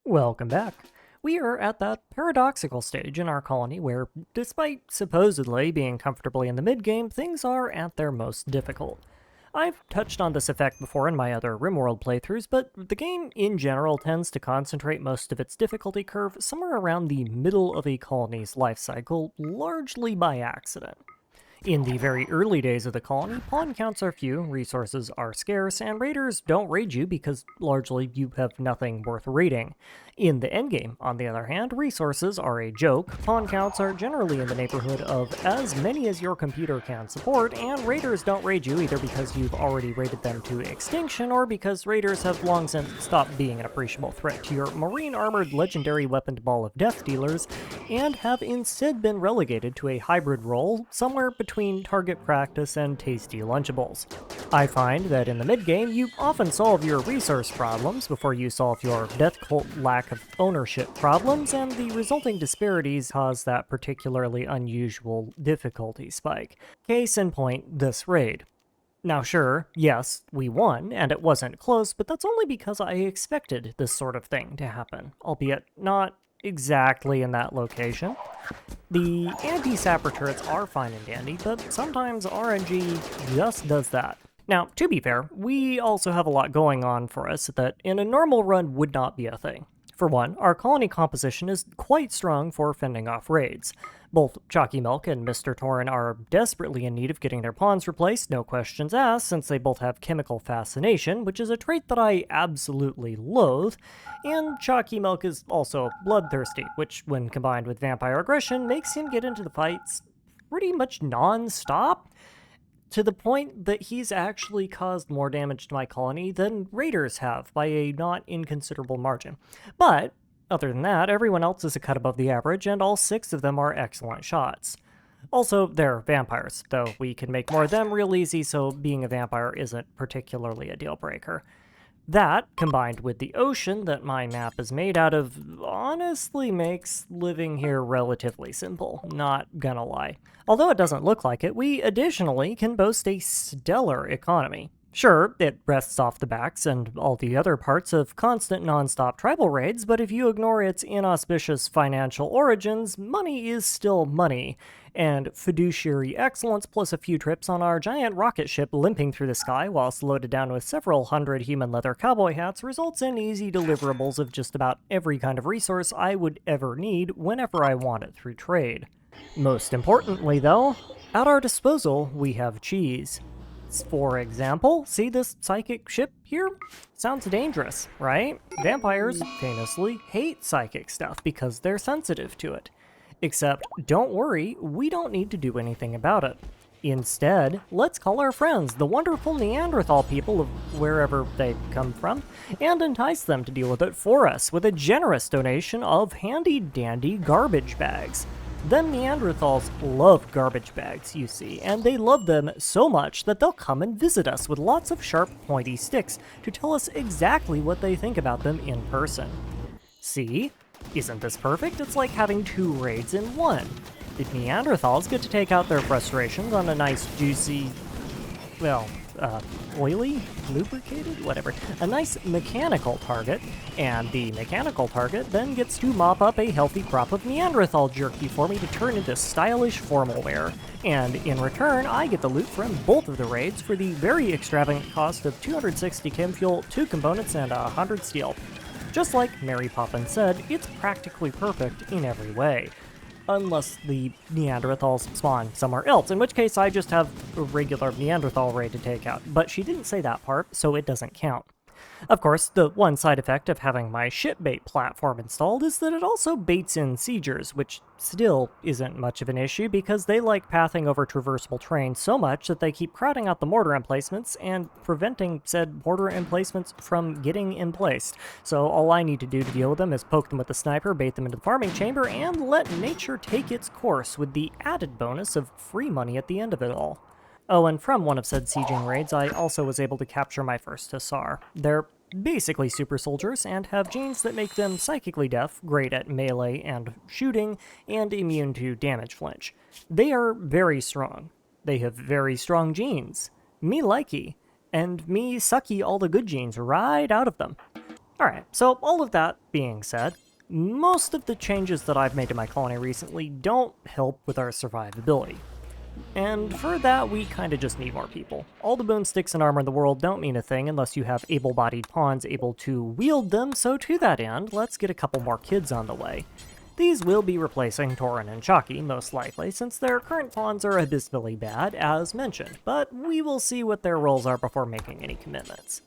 Welcome back. We are at that paradoxical stage in our colony where, despite supposedly being comfortably in the mid-game, things are at their most difficult. I've touched on this effect before in my other Rimworld playthroughs, but the game in general tends to concentrate most of its difficulty curve somewhere around the middle of a colony's life cycle, largely by accident. In the very early days of the colony, pawn counts are few, resources are scarce, and raiders don't raid you because largely you have nothing worth raiding. In the endgame, on the other hand, resources are a joke, pawn counts are generally in the neighborhood of as many as your computer can support, and raiders don't raid you either because you've already raided them to extinction or because raiders have long since stopped being an appreciable threat to your marine-armored legendary weaponed ball of death dealers, and have instead been relegated to a hybrid role somewhere between target practice and tasty Lunchables. I find that in the mid-game, you often solve your resource problems before you solve your death cult lack of ownership problems, and the resulting disparities cause that particularly unusual difficulty spike. Case in point, this raid. Now sure, yes, we won, and it wasn't close, but that's only because I expected this sort of thing to happen, albeit not exactly in that location. The anti-sapper turrets are fine and dandy, but sometimes RNG just does that. Now, to be fair, we also have a lot going on for us that in a normal run would not be a thing. For one, our colony composition is quite strong for fending off raids. Both Chalky Milk and Mr. Torin are desperately in need of getting their pawns replaced, no questions asked, since they both have chemical fascination, which is a trait that I absolutely loathe, and Chalky Milk is also bloodthirsty, which, when combined with vampire aggression, makes him get into the fights pretty much non-stop, to the point that he's actually caused more damage to my colony than raiders have by a not inconsiderable margin. But other than that, everyone else is a cut above the average, and all 6 of them are excellent shots. Also, they're vampires, though we can make more of them real easy, so being a vampire isn't particularly a deal breaker. That, combined with the ocean that my map is made out of, honestly makes living here relatively simple, not gonna lie. Although it doesn't look like it, we additionally can boast a stellar economy. Sure, it rests off the backs and all the other parts of constant non-stop tribal raids, but if you ignore its inauspicious financial origins, money is still money, and fiduciary excellence plus a few trips on our giant rocket ship limping through the sky whilst loaded down with several hundred human leather cowboy hats results in easy deliverables of just about every kind of resource I would ever need whenever I want it through trade. Most importantly, though, at our disposal we have cheese. For example, see this psychic ship here? Sounds dangerous, right? Vampires famously hate psychic stuff because they're sensitive to it. Except, don't worry, we don't need to do anything about it. Instead, let's call our friends, the wonderful Neanderthal people of wherever they come from, and entice them to deal with it for us with a generous donation of handy-dandy garbage bags. Them Neanderthals love garbage bags, you see, and they love them so much that they'll come and visit us with lots of sharp, pointy sticks to tell us exactly what they think about them in person. See? Isn't this perfect? It's like having 2 raids in one. The Neanderthals get to take out their frustrations on a nice, juicy, oily, lubricated, whatever, a nice mechanical target, and the mechanical target then gets to mop up a healthy crop of Neanderthal jerky for me to turn into stylish formal wear, and in return I get the loot from both of the raids for the very extravagant cost of 260 chem fuel, 2 components, and 100 steel. Just like Mary Poppins said, it's practically perfect in every way. Unless the Neanderthals spawn somewhere else, in which case I just have a regular Neanderthal raid to take out. But she didn't say that part, so it doesn't count. Of course, the one side effect of having my shipbait platform installed is that it also baits in siegers, which still isn't much of an issue because they like pathing over traversable terrain so much that they keep crowding out the mortar emplacements and preventing said mortar emplacements from getting emplaced. So all I need to do to deal with them is poke them with the sniper, bait them into the farming chamber, and let nature take its course with the added bonus of free money at the end of it all. Oh, and from one of said sieging raids, I also was able to capture my first Hussar. They're basically super soldiers and have genes that make them psychically deaf, great at melee and shooting, and immune to damage flinch. They are very strong. They have very strong genes. Me likey. And me sucky all the good genes right out of them. Alright, so all of that being said, most of the changes that I've made to my colony recently don't help with our survivability. And for that, we kinda just need more people. All the boomsticks and armor in the world don't mean a thing unless you have able-bodied pawns able to wield them, so to that end, let's get a couple more kids on the way. These will be replacing Torin and Chalky, most likely, since their current pawns are abysmally bad, as mentioned, but we will see what their roles are before making any commitments.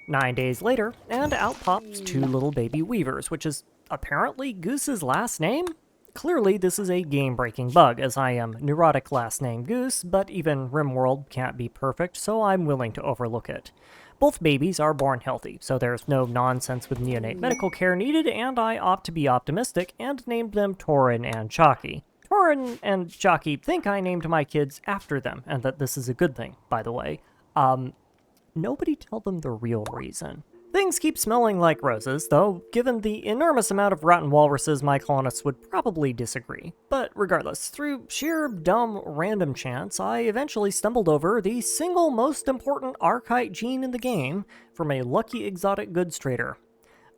9 days later, and out pops two little baby weavers, which is apparently Goose's last name? Clearly, this is a game-breaking bug, as I am neurotic last name Goose, but even Rimworld can't be perfect, so I'm willing to overlook it. Both babies are born healthy, so there's no nonsense with neonate medical care needed, and I opt to be optimistic and named them Torin and Chalky. Torin and Chalky think I named my kids after them, and that this is a good thing, by the way. Nobody tell them the real reason. Things keep smelling like roses, though, given the enormous amount of rotten walruses, my colonists would probably disagree. But regardless, through sheer dumb random chance, I eventually stumbled over the single most important archetype gene in the game from a lucky exotic goods trader.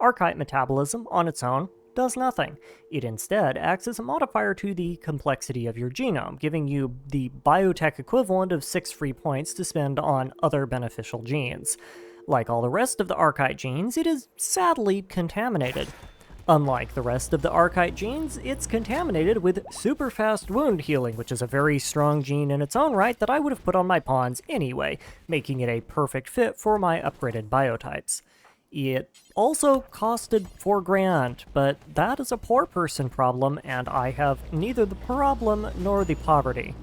Archetype metabolism, on its own, does nothing. It instead acts as a modifier to the complexity of your genome, giving you the biotech equivalent of 6 free points to spend on other beneficial genes. Like all the rest of the archetype genes, it is sadly contaminated. Unlike the rest of the archetype genes, it's contaminated with super fast wound healing, which is a very strong gene in its own right that I would have put on my pawns anyway, making it a perfect fit for my upgraded biotypes. It also costed $4,000, but that is a poor person problem, and I have neither the problem nor the poverty.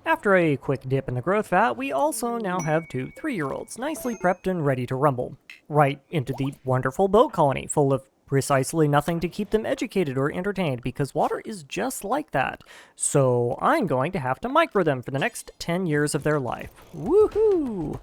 After a quick dip in the growth vat, we also now have two 3-year-olds, nicely prepped and ready to rumble, right into the wonderful boat colony, full of precisely nothing to keep them educated or entertained, because water is just like that. So I'm going to have to micro them for the next 10 years of their life. Woohoo!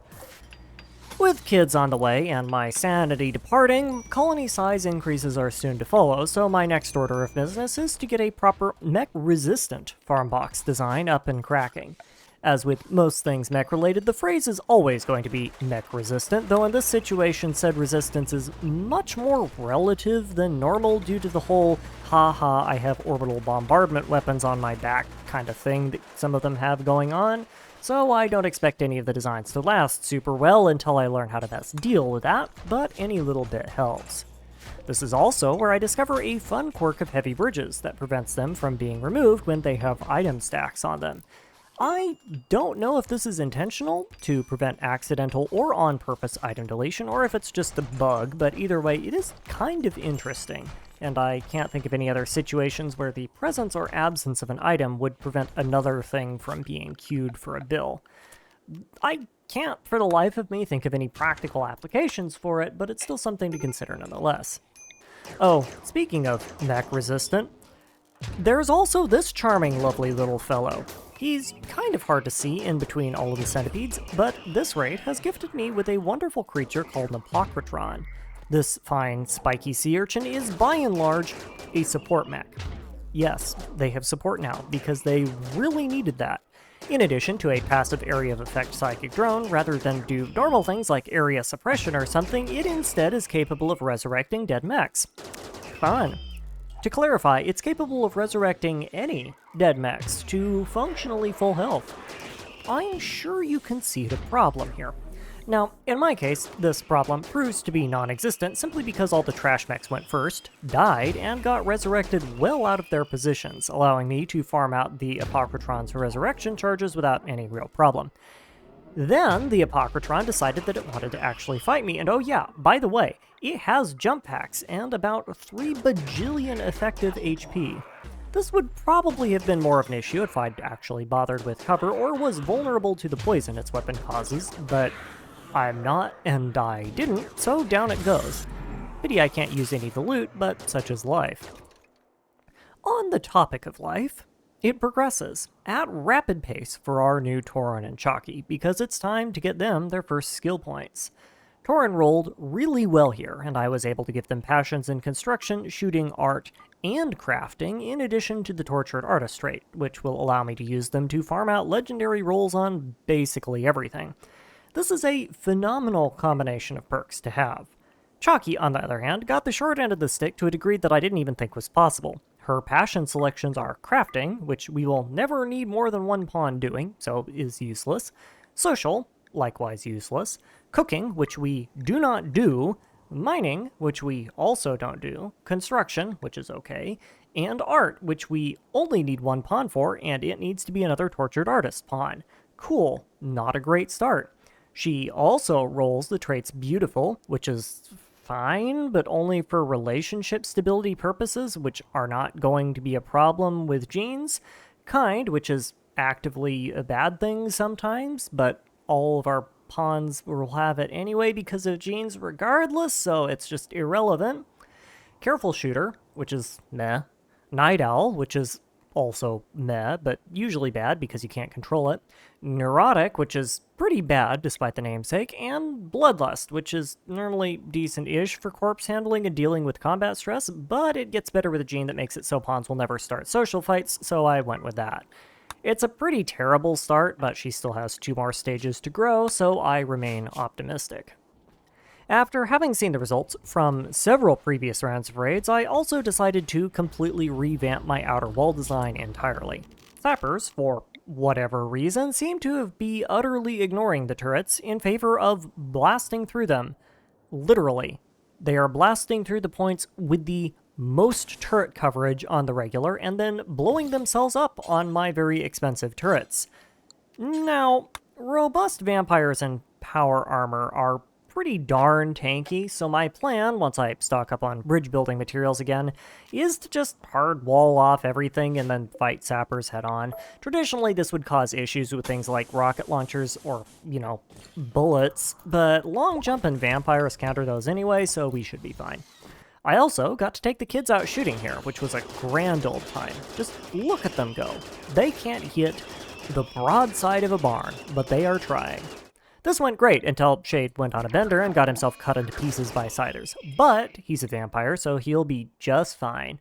With kids on the way and my sanity departing, colony size increases are soon to follow, so my next order of business is to get a proper mech-resistant farm box design up and cracking. As with most things mech-related, the phrase is always going to be mech-resistant, though in this situation said resistance is much more relative than normal due to the whole haha I have orbital bombardment weapons on my back kind of thing that some of them have going on. So I don't expect any of the designs to last super well until I learn how to best deal with that, but any little bit helps. This is also where I discover a fun quirk of heavy bridges that prevents them from being removed when they have item stacks on them. I don't know if this is intentional to prevent accidental or on-purpose item deletion, or if it's just a bug, but either way, it is kind of interesting. And I can't think of any other situations where the presence or absence of an item would prevent another thing from being queued for a bill. I can't, for the life of me, think of any practical applications for it, but it's still something to consider nonetheless. Oh, speaking of mech-resistant, there's also this charming, lovely little fellow. He's kind of hard to see in between all of the centipedes, but this raid has gifted me with a wonderful creature called an apocrytron. This fine, spiky sea urchin is, by and large, a support mech. Yes, they have support now, because they really needed that. In addition to a passive area of effect psychic drone, rather than do normal things like area suppression or something, it instead is capable of resurrecting dead mechs. Fun. To clarify, it's capable of resurrecting any dead mechs to functionally full health. I'm sure you can see the problem here. Now, in my case, this problem proves to be non-existent simply because all the trash mechs went first, died, and got resurrected well out of their positions, allowing me to farm out the Apocrytron's resurrection charges without any real problem. Then, the Apocrytron decided that it wanted to actually fight me, and oh yeah, by the way, it has jump packs and about 3 bajillion effective HP. This would probably have been more of an issue if I'd actually bothered with cover or was vulnerable to the poison its weapon causes, but I'm not, and I didn't, so down it goes. Pity I can't use any of the loot, but such is life. On the topic of life, it progresses at rapid pace for our new Torin and Chalky, because it's time to get them their first skill points. Torin rolled really well here, and I was able to give them passions in construction, shooting, art, and crafting, in addition to the tortured artist trait, which will allow me to use them to farm out legendary rolls on basically everything. This is a phenomenal combination of perks to have. Chalky, on the other hand, got the short end of the stick to a degree that I didn't even think was possible. Her passion selections are crafting, which we will never need more than one pawn doing, so is useless. Social, likewise useless. Cooking, which we do not do. Mining, which we also don't do. Construction, which is okay. And art, which we only need one pawn for, and it needs to be another tortured artist pawn. Cool, not a great start. She also rolls the traits beautiful, which is fine, but only for relationship stability purposes, which are not going to be a problem with genes. Kind, which is actively a bad thing sometimes, but all of our pawns will have it anyway because of genes regardless, so it's just irrelevant. Careful shooter, which is meh. Night owl, which is also meh, but usually bad because you can't control it. Neurotic, which is pretty bad despite the namesake. And bloodlust, which is normally decent-ish for corpse handling and dealing with combat stress, but it gets better with a gene that makes it so pawns will never start social fights, so I went with that. It's a pretty terrible start, but she still has 2 more stages to grow, so I remain optimistic. After having seen the results from several previous rounds of raids, I also decided to completely revamp my outer wall design entirely. Sappers, for whatever reason, seem to be utterly ignoring the turrets in favor of blasting through them. Literally. They are blasting through the points with the most turret coverage on the regular, and then blowing themselves up on my very expensive turrets. Now, robust vampires and power armor are pretty darn tanky, so my plan, once I stock up on bridge building materials again, is to just hard wall off everything and then fight sappers head on. Traditionally, this would cause issues with things like rocket launchers or, bullets, but long jump and vampires counter those anyway, so we should be fine. I also got to take the kids out shooting here, which was a grand old time. Just look at them go. They can't hit the broadside of a barn, but they are trying. This went great until Shade went on a bender and got himself cut into pieces by Siders, but he's a vampire, so he'll be just fine.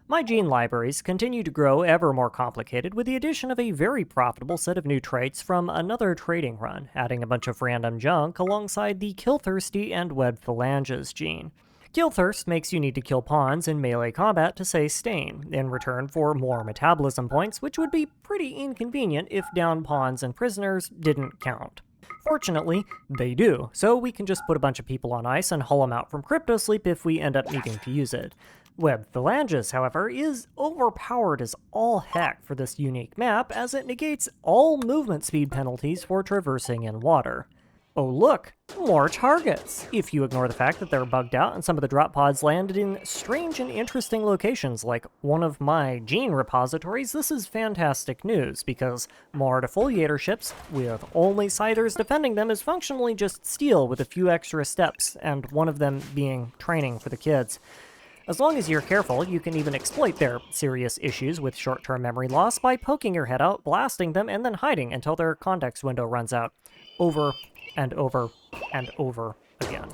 My gene libraries continue to grow ever more complicated with the addition of a very profitable set of new traits from another trading run, adding a bunch of random junk alongside the Killthirsty and Webbed Phalanges gene. Killthirst makes you need to kill pawns in melee combat to say stain, in return for more metabolism points, which would be pretty inconvenient if down pawns and prisoners didn't count. Fortunately, they do, so we can just put a bunch of people on ice and hull them out from cryptosleep if we end up needing to use it. Webbed Phalanges, however, is overpowered as all heck for this unique map, as it negates all movement speed penalties for traversing in water. Oh look, more targets! If you ignore the fact that they're bugged out and some of the drop pods landed in strange and interesting locations like one of my gene repositories, this is fantastic news, because more defoliator ships with only scythers defending them is functionally just steel with a few extra steps, and one of them being training for the kids. As long as you're careful, you can even exploit their serious issues with short-term memory loss by poking your head out, blasting them, and then hiding until their context window runs out. Over and over and over again.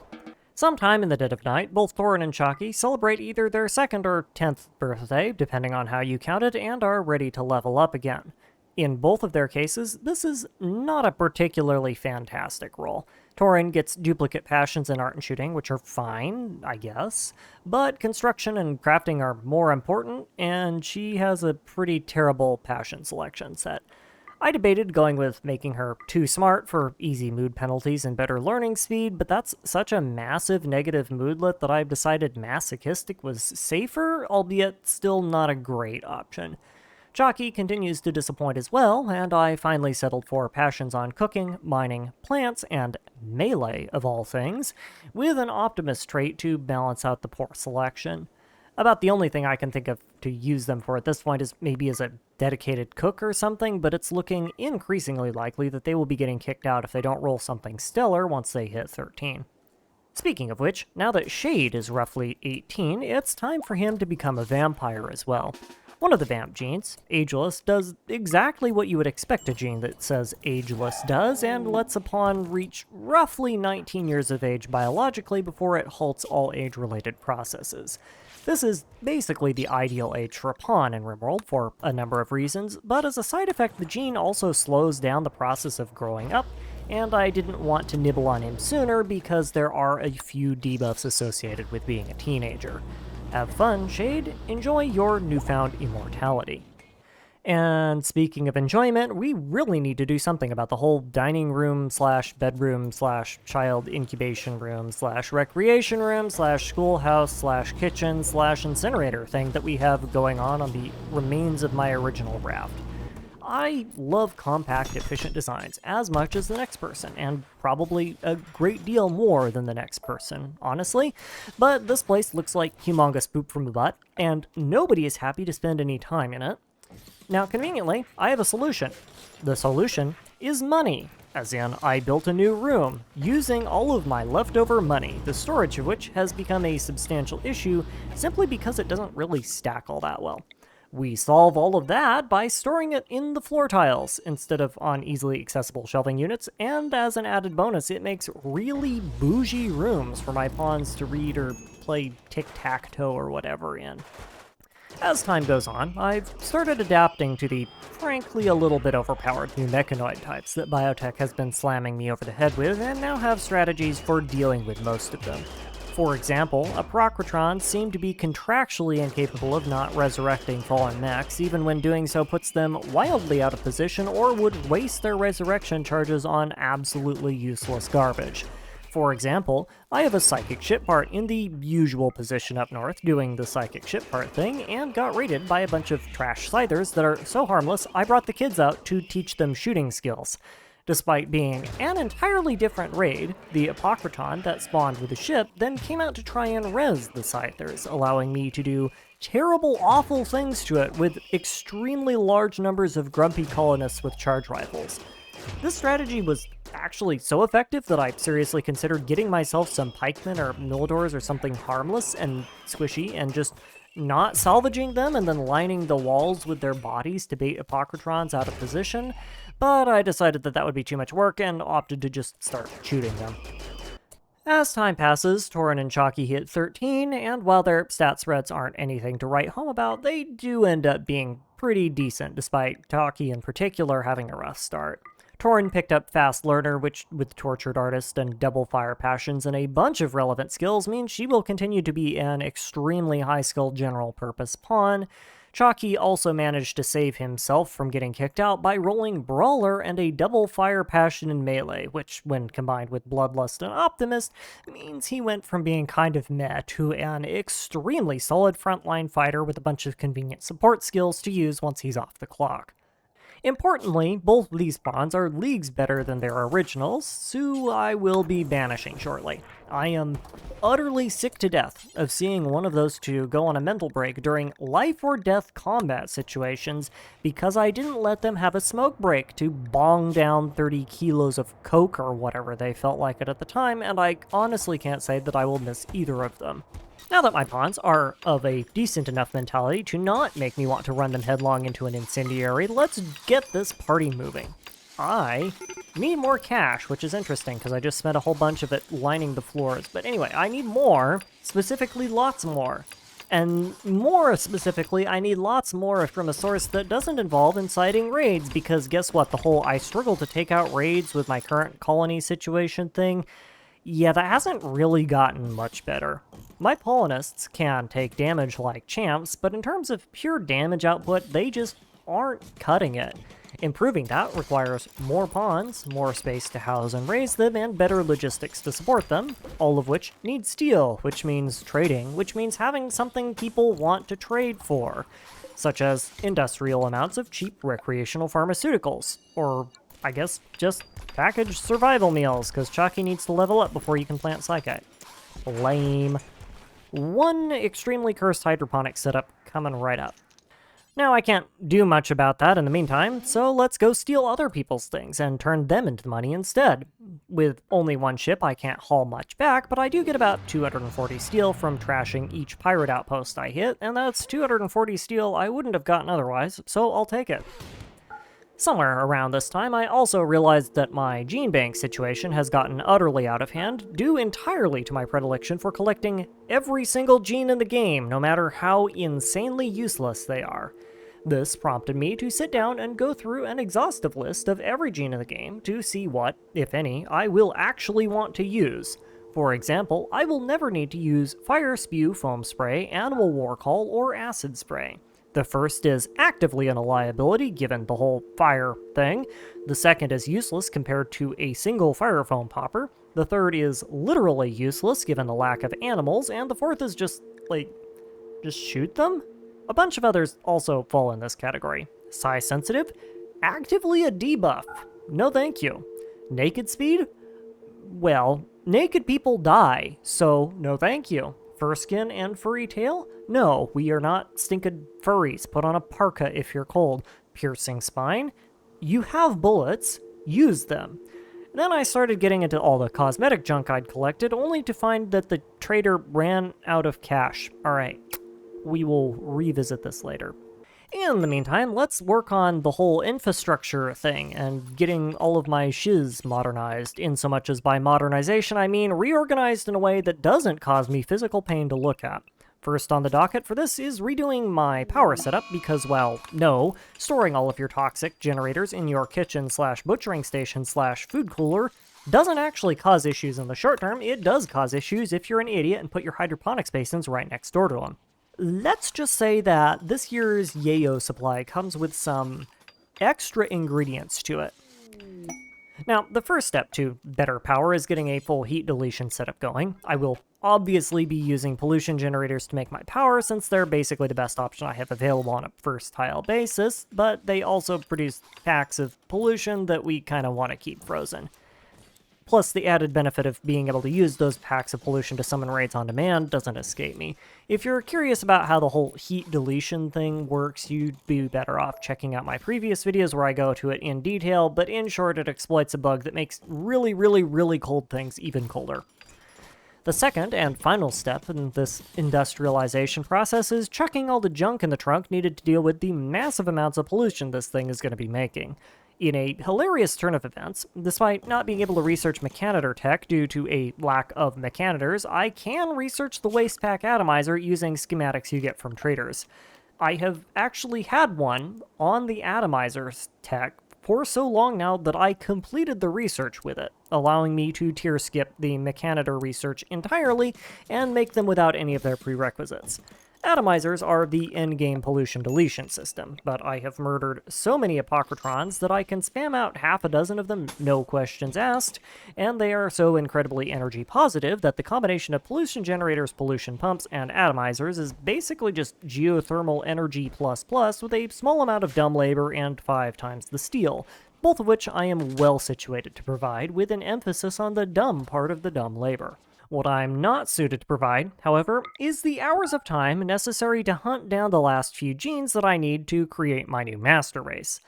Sometime in the dead of night, both Thorin and Chalky celebrate either their 2nd or 10th birthday, depending on how you count it, and are ready to level up again. In both of their cases, this is not a particularly fantastic roll. Thorin gets duplicate passions in art and shooting, which are fine, I guess, but construction and crafting are more important, and she has a pretty terrible passion selection set. I debated going with making her too smart for easy mood penalties and better learning speed, but that's such a massive negative moodlet that I've decided masochistic was safer, albeit still not a great option. Chalky continues to disappoint as well, and I finally settled for passions on cooking, mining, plants, and melee, of all things, with an optimist trait to balance out the poor selection. About the only thing I can think of to use them for at this point is maybe as a dedicated cook or something, but it's looking increasingly likely that they will be getting kicked out if they don't roll something stellar once they hit 13. Speaking of which, now that Shade is roughly 18, it's time for him to become a vampire as well. One of the vamp genes, Ageless, does exactly what you would expect a gene that says Ageless does, and lets a pawn reach roughly 19 years of age biologically before it halts all age-related processes. This is basically the ideal age for a pawn in Rimworld for a number of reasons, but as a side effect, the gene also slows down the process of growing up, and I didn't want to nibble on him sooner because there are a few debuffs associated with being a teenager. Have fun, Shade. Enjoy your newfound immortality. And speaking of enjoyment, we really need to do something about the whole dining room slash bedroom slash child incubation room slash recreation room slash schoolhouse slash kitchen slash incinerator thing that we have going on the remains of my original raft. I love compact, efficient designs as much as the next person, and probably a great deal more than the next person, honestly. But this place looks like humongous poop from the butt, and nobody is happy to spend any time in it. Now, conveniently, I have a solution. The solution is money, as in I built a new room, using all of my leftover money, the storage of which has become a substantial issue simply because it doesn't really stack all that well. We solve all of that by storing it in the floor tiles instead of on easily accessible shelving units, and as an added bonus, it makes really bougie rooms for my pawns to read or play tic-tac-toe or whatever in. As time goes on, I've started adapting to the, frankly, a little bit overpowered new mechanoid types that biotech has been slamming me over the head with, and now have strategies for dealing with most of them. For example, a Procrotron seem to be contractually incapable of not resurrecting fallen mechs, even when doing so puts them wildly out of position or would waste their resurrection charges on absolutely useless garbage. For example, I have a psychic ship part in the usual position up north doing the psychic ship part thing, and got raided by a bunch of trash scythers that are so harmless I brought the kids out to teach them shooting skills. Despite being an entirely different raid, the Apocryton that spawned with the ship then came out to try and res the scythers, allowing me to do terrible, awful things to it with extremely large numbers of grumpy colonists with charge rifles. This strategy was actually so effective that I seriously considered getting myself some pikemen or milidors or something harmless and squishy and just not salvaging them and then lining the walls with their bodies to bait Apocrytrons out of position, but I decided that that would be too much work and opted to just start shooting them. As time passes, Torin and Chalky hit 13, and while their stat spreads aren't anything to write home about, they do end up being pretty decent, despite Chalky in particular having a rough start. Torin picked up Fast Learner, which, with Tortured Artist and Double Fire Passions and a bunch of relevant skills, means she will continue to be an extremely high-skilled general-purpose pawn. Chalky also managed to save himself from getting kicked out by rolling Brawler and a Double Fire Passion in melee, which, when combined with Bloodlust and Optimist, means he went from being kind of meh to an extremely solid frontline fighter with a bunch of convenient support skills to use once he's off the clock. Importantly, both these pawns are leagues better than their originals, so I will be banishing shortly. I am utterly sick to death of seeing one of those two go on a mental break during life or death combat situations because I didn't let them have a smoke break to bong down 30 kilos of coke or whatever they felt like it at the time, and I honestly can't say that I will miss either of them. Now that my pawns are of a decent enough mentality to not make me want to run them headlong into an incendiary, let's get this party moving. I need more cash, which is interesting because I just spent a whole bunch of it lining the floors. But anyway, I need more, specifically lots more. And more specifically, I need lots more from a source that doesn't involve inciting raids, because guess what? The whole I struggle to take out raids with my current colony situation thing, yeah, that hasn't really gotten much better. My Polonists can take damage like champs, but in terms of pure damage output, they just aren't cutting it. Improving that requires more pawns, more space to house and raise them, and better logistics to support them, all of which need steel, which means trading, which means having something people want to trade for, such as industrial amounts of cheap recreational pharmaceuticals, or I guess just packaged survival meals, because Chalky needs to level up before you can plant Psykite. Lame. One extremely cursed hydroponic setup coming right up. Now, I can't do much about that in the meantime, so let's go steal other people's things and turn them into money instead. With only one ship, I can't haul much back, but I do get about 240 steel from trashing each pirate outpost I hit, and that's 240 steel I wouldn't have gotten otherwise, so I'll take it. Somewhere around this time, I also realized that my gene bank situation has gotten utterly out of hand, due entirely to my predilection for collecting every single gene in the game, no matter how insanely useless they are. This prompted me to sit down and go through an exhaustive list of every gene in the game to see what, if any, I will actually want to use. For example, I will never need to use Fire Spew Foam Spray, Animal War Call, or Acid Spray. The first is actively an liability given the whole fire thing. The second is useless compared to a single fire foam popper. The third is literally useless given the lack of animals, and the fourth is just shoot them? A bunch of others also fall in this category. Size sensitive? Actively a debuff. No thank you. Naked speed? Well, naked people die, so no thank you. Fur skin and furry tail? No, we are not stinking furries. Put on a parka if you're cold. Piercing spine? You have bullets. Use them. Then I started getting into all the cosmetic junk I'd collected, only to find that the trader ran out of cash. Alright, we will revisit this later. In the meantime, let's work on the whole infrastructure thing and getting all of my shiz modernized, insomuch as by modernization I mean reorganized in a way that doesn't cause me physical pain to look at. First on the docket for this is redoing my power setup because, well, no, storing all of your toxic generators in your kitchen/butchering station/food cooler doesn't actually cause issues in the short term. It does cause issues if you're an idiot and put your hydroponics basins right next door to them. Let's just say that this year's yayo supply comes with some extra ingredients to it. Now, the first step to better power is getting a full heat deletion setup going. I will obviously be using pollution generators to make my power since they're basically the best option I have available on a first tile basis, but they also produce packs of pollution that we kind of want to keep frozen. Plus, the added benefit of being able to use those packs of pollution to summon raids on demand doesn't escape me. If you're curious about how the whole heat deletion thing works, you'd be better off checking out my previous videos where I go to it in detail, but in short, it exploits a bug that makes really, really, really cold things even colder. The second and final step in this industrialization process is chucking all the junk in the trunk needed to deal with the massive amounts of pollution this thing is going to be making. In a hilarious turn of events, despite not being able to research mechanitor tech due to a lack of mechanitors, I can research the waste pack atomizer using schematics you get from traders. I have actually had one on the atomizer's tech for so long now that I completed the research with it, allowing me to tier skip the mechanitor research entirely and make them without any of their prerequisites. Atomizers are the endgame pollution deletion system, but I have murdered so many apocrytrons that I can spam out half a dozen of them, no questions asked, and they are so incredibly energy positive that the combination of pollution generators, pollution pumps, and atomizers is basically just geothermal energy plus with a small amount of dumb labor and 5 times the steel, both of which I am well situated to provide, with an emphasis on the dumb part of the dumb labor. What I'm not suited to provide, however, is the hours of time necessary to hunt down the last few genes that I need to create my new master race.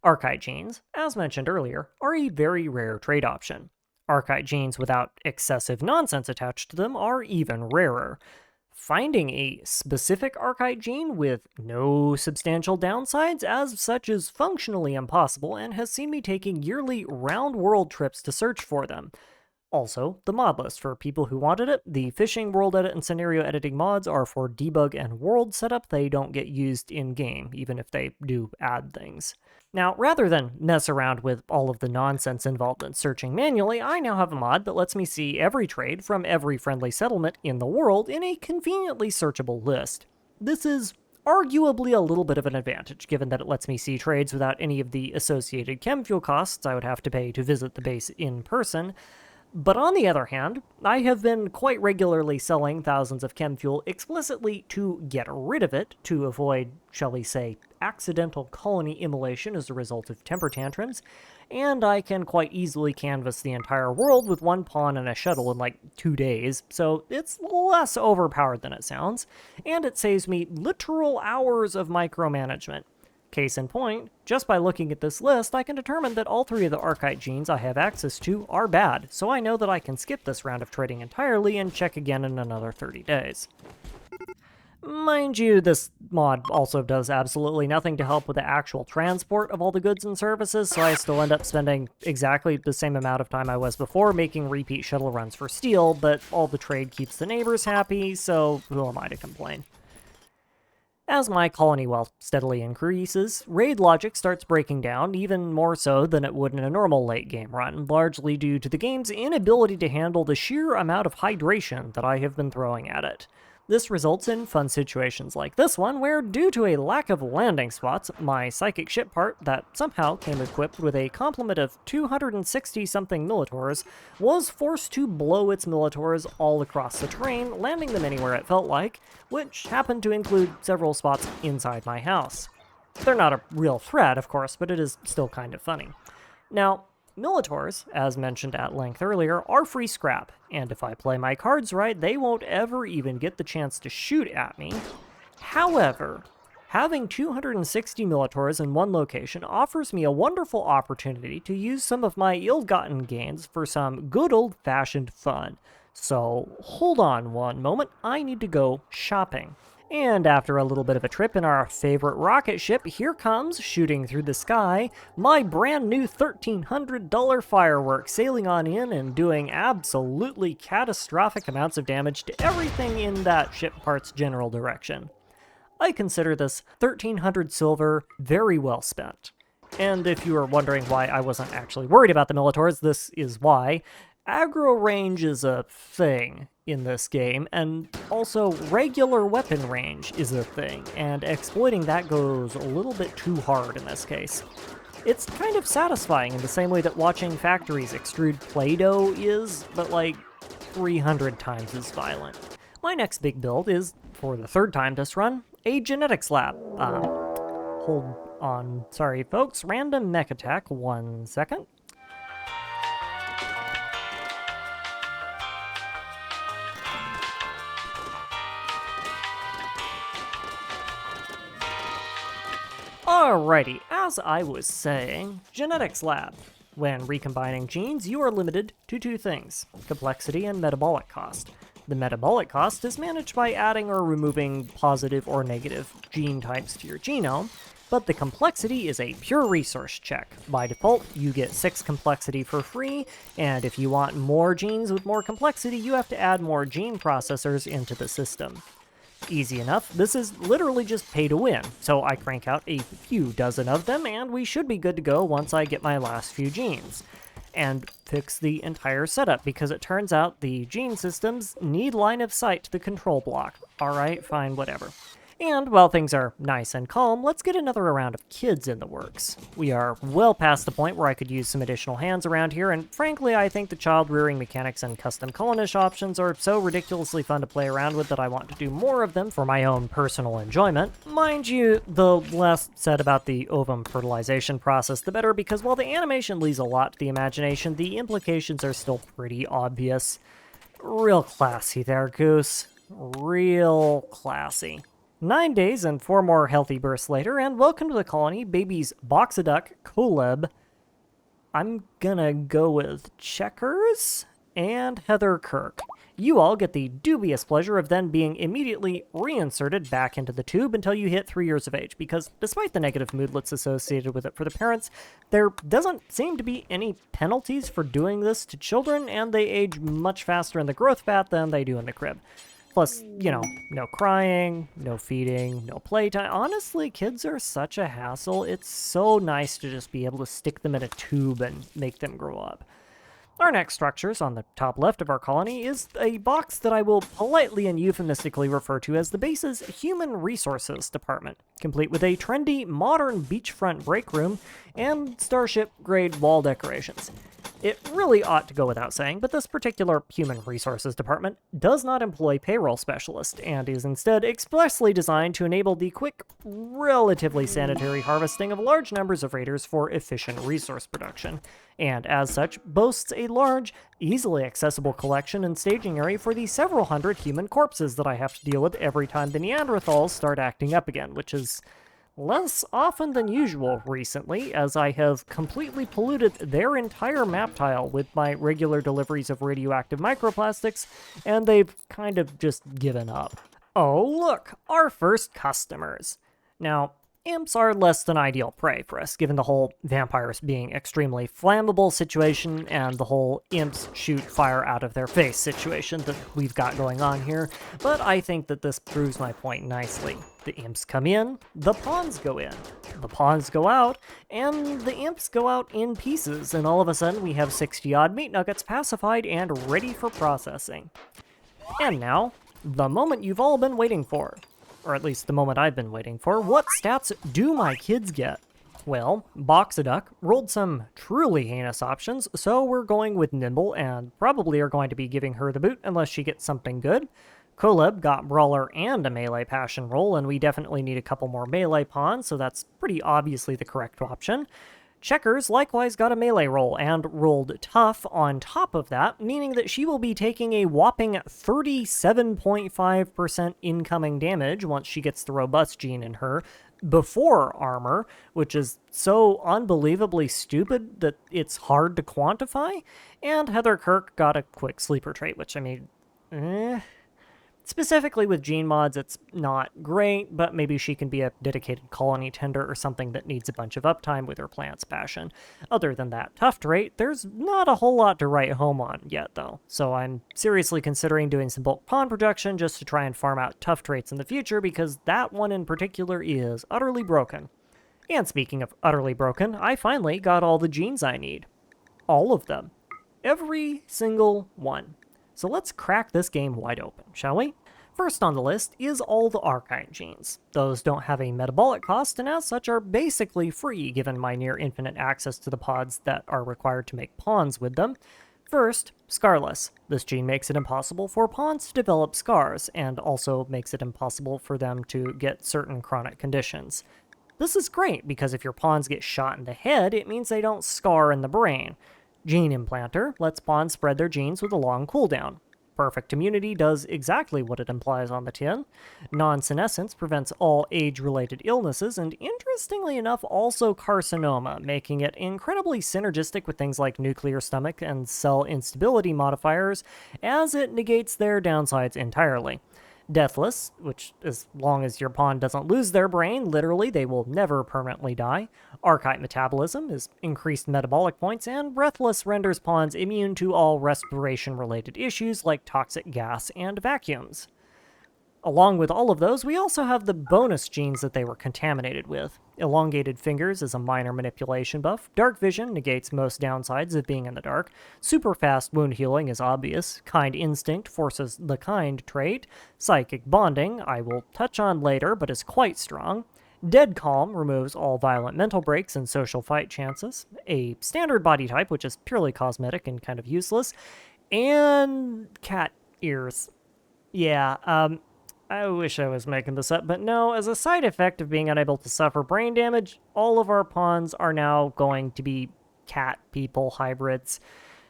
Archaea genes, as mentioned earlier, are a very rare trade option. Archaea genes without excessive nonsense attached to them are even rarer. Finding a specific Archaea gene with no substantial downsides as such is functionally impossible and has seen me taking yearly round-world trips to search for them. Also, the mod list for people who wanted it. The fishing, world edit, and scenario editing mods are for debug and world setup. They don't get used in-game, even if they do add things. Now, rather than mess around with all of the nonsense involved in searching manually, I now have a mod that lets me see every trade from every friendly settlement in the world in a conveniently searchable list. This is arguably a little bit of an advantage, given that it lets me see trades without any of the associated chem fuel costs I would have to pay to visit the base in person. But on the other hand, I have been quite regularly selling thousands of chem fuel explicitly to get rid of it, to avoid, shall we say, accidental colony immolation as a result of temper tantrums, and I can quite easily canvass the entire world with one pawn and a shuttle in like 2 days, so it's less overpowered than it sounds, and it saves me literal hours of micromanagement. Case in point, just by looking at this list, I can determine that all 3 of the Archaea genes I have access to are bad, so I know that I can skip this round of trading entirely and check again in another 30 days. Mind you, this mod also does absolutely nothing to help with the actual transport of all the goods and services, so I still end up spending exactly the same amount of time I was before making repeat shuttle runs for steel, but all the trade keeps the neighbors happy, so who am I to complain? As my colony wealth steadily increases, raid logic starts breaking down, even more so than it would in a normal late game run, largely due to the game's inability to handle the sheer amount of hydration that I have been throwing at it. This results in fun situations like this one, where due to a lack of landing spots, my psychic ship part, that somehow came equipped with a complement of 260-something Militaurs, was forced to blow its Militaurs all across the terrain, landing them anywhere it felt like, which happened to include several spots inside my house. They're not a real threat, of course, but it is still kind of funny. Now, Militaurs, as mentioned at length earlier, are free scrap, and if I play my cards right, they won't ever even get the chance to shoot at me. However, having 260 Militaurs in one location offers me a wonderful opportunity to use some of my ill-gotten gains for some good old-fashioned fun. So, hold on one moment, I need to go shopping. And after a little bit of a trip in our favorite rocket ship, here comes, shooting through the sky, my brand new $1,300 firework sailing on in and doing absolutely catastrophic amounts of damage to everything in that ship part's general direction. I consider this 1,300 silver very well spent. And if you are wondering why I wasn't actually worried about the Militaurs, this is why. Aggro range is a thing in this game, and also regular weapon range is a thing, and exploiting that goes a little bit too hard in this case. It's kind of satisfying in the same way that watching factories extrude Play-Doh is, but like 300 times as violent. My next big build is, for the third time this run, a genetics lab. Hold on, sorry folks, random mech attack, 1 second. Alrighty, as I was saying, genetics lab. When recombining genes, you are limited to two things, complexity and metabolic cost. The metabolic cost is managed by adding or removing positive or negative gene types to your genome, but the complexity is a pure resource check. By default, you get 6 complexity for free, and if you want more genes with more complexity, you have to add more gene processors into the system. Easy enough, this is literally just pay to win, so I crank out a few dozen of them, and we should be good to go once I get my last few genes. And fix the entire setup, because it turns out the gene systems need line of sight to the control block. Alright, fine, whatever. And while things are nice and calm, let's get another round of kids in the works. We are well past the point where I could use some additional hands around here, and frankly I think the child-rearing mechanics and custom colonish options are so ridiculously fun to play around with that I want to do more of them for my own personal enjoyment. Mind you, the less said about the ovum fertilization process the better, because while the animation leaves a lot to the imagination, the implications are still pretty obvious. Real classy there, Goose. Real classy. 9 days and 4 more healthy births later, and welcome to the colony, babies Boxaduck, Coleb. I'm gonna go with Checkers and Heather Kirk. You all get the dubious pleasure of then being immediately reinserted back into the tube until you hit 3 years of age, because despite the negative moodlets associated with it for the parents, there doesn't seem to be any penalties for doing this to children, and they age much faster in the growth path than they do in the crib. Plus, you know, no crying, no feeding, no playtime. Honestly, kids are such a hassle. It's so nice to just be able to stick them in a tube and make them grow up. Our next structures on the top left of our colony is a box that I will politely and euphemistically refer to as the base's Human Resources Department, complete with a trendy, modern beachfront break room and Starship-grade wall decorations. It really ought to go without saying, but this particular Human Resources Department does not employ payroll specialists, and is instead expressly designed to enable the quick, relatively sanitary harvesting of large numbers of raiders for efficient resource production, and as such, boasts a large, easily accessible collection and staging area for the several hundred human corpses that I have to deal with every time the Neanderthals start acting up again, which is less often than usual recently, as I have completely polluted their entire map tile with my regular deliveries of radioactive microplastics, and they've kind of just given up. Oh look, our first customers. Now, imps are less than ideal prey for us, given the whole vampires being extremely flammable situation and the whole imps shoot fire out of their face situation that we've got going on here, but I think that this proves my point nicely. The imps come in, the pawns go in, the pawns go out, and the imps go out in pieces, and all of a sudden we have 60-odd meat nuggets pacified and ready for processing. And now, the moment you've all been waiting for. Or at least the moment I've been waiting for. What stats do my kids get? Well, Boxaduck rolled some truly heinous options, so we're going with Nimble and probably are going to be giving her the boot unless she gets something good. Koleb got Brawler and a melee passion roll, and we definitely need a couple more melee pawns, so that's pretty obviously the correct option. Checkers likewise got a melee roll and rolled tough on top of that, meaning that she will be taking a whopping 37.5% incoming damage once she gets the robust gene in her before armor, which is so unbelievably stupid that it's hard to quantify. And Heather Kirk got a quick sleeper trait, which, I mean, specifically with gene mods, it's not great, but maybe she can be a dedicated colony tender or something that needs a bunch of uptime with her plant's passion. Other than that tough trait, there's not a whole lot to write home on yet, though. So I'm seriously considering doing some bulk pawn production just to try and farm out tough traits in the future, because that one in particular is utterly broken. And speaking of utterly broken, I finally got all the genes I need. All of them. Every single one. So let's crack this game wide open, shall we? First on the list is all the archive genes. Those don't have a metabolic cost and as such are basically free given my near infinite access to the pods that are required to make pawns with them. First, Scarless. This gene makes it impossible for pawns to develop scars and also makes it impossible for them to get certain chronic conditions. This is great because if your pawns get shot in the head, it means they don't scar in the brain. Gene Implanter lets pawns spread their genes with a long cooldown. Perfect Immunity does exactly what it implies on the tin. Non-senescence prevents all age-related illnesses, and interestingly enough, also carcinoma, making it incredibly synergistic with things like nuclear stomach and cell instability modifiers, as it negates their downsides entirely. Deathless, which as long as your pawn doesn't lose their brain, literally they will never permanently die. Archite Metabolism is increased metabolic points, and Breathless renders pawns immune to all respiration-related issues like toxic gas and vacuums. Along with all of those, we also have the bonus genes that they were contaminated with. Elongated Fingers is a minor manipulation buff. Dark Vision negates most downsides of being in the dark. Super fast wound healing is obvious. Kind Instinct forces the kind trait. Psychic Bonding, I will touch on later, but is quite strong. Dead Calm removes all violent mental breaks and social fight chances. A standard body type, which is purely cosmetic and kind of useless. And cat ears. Yeah, I wish I was making this up, but no, as a side effect of being unable to suffer brain damage, all of our pawns are now going to be cat people hybrids.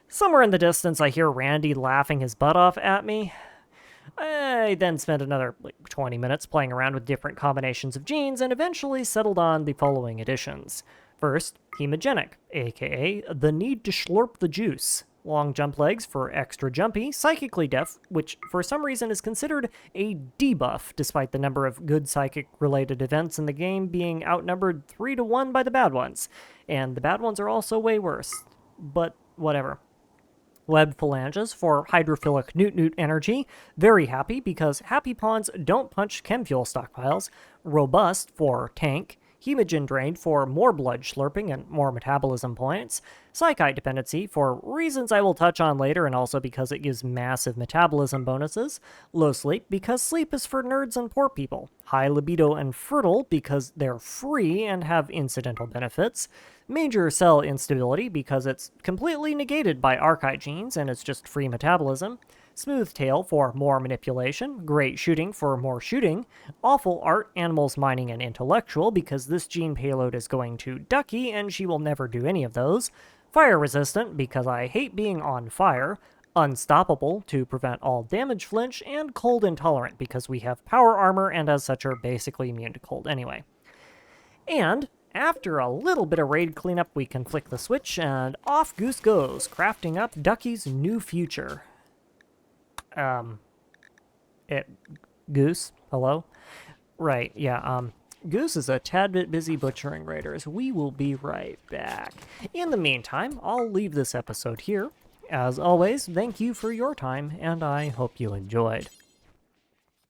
Somewhere in the distance, I hear Randy laughing his butt off at me. I then spent another 20 minutes playing around with different combinations of genes and eventually settled on the following additions. First, Hemogenic, aka the need to slurp the juice. Long jump legs for extra jumpy, psychically deaf, which for some reason is considered a debuff, despite the number of good psychic-related events in the game being outnumbered 3-1 by the bad ones. And the bad ones are also way worse. But whatever. Webbed Phalanges for hydrophilic newt-newt energy. Very happy because happy pawns don't punch chem fuel stockpiles. Robust for tank. Hemogen Drained for more blood slurping and more metabolism points. Psychite Dependency for reasons I will touch on later and also because it gives massive metabolism bonuses. Low Sleep because sleep is for nerds and poor people. High Libido and Fertile because they're free and have incidental benefits. Major Cell Instability because it's completely negated by Archite genes and it's just free metabolism. Smooth Tail for more manipulation, Great Shooting for more shooting, Awful Art, Animals, Mining, and Intellectual because this gene payload is going to Ducky and she will never do any of those, Fire Resistant because I hate being on fire, Unstoppable to prevent all damage flinch, and Cold Intolerant because we have power armor and as such are basically immune to cold anyway. And after a little bit of raid cleanup, we can flick the switch and off Goose goes, crafting up Ducky's new future. Goose? Hello? Right, yeah, Goose is a tad bit busy butchering raiders. We will be right back. In the meantime, I'll leave this episode here. As always, thank you for your time, and I hope you enjoyed.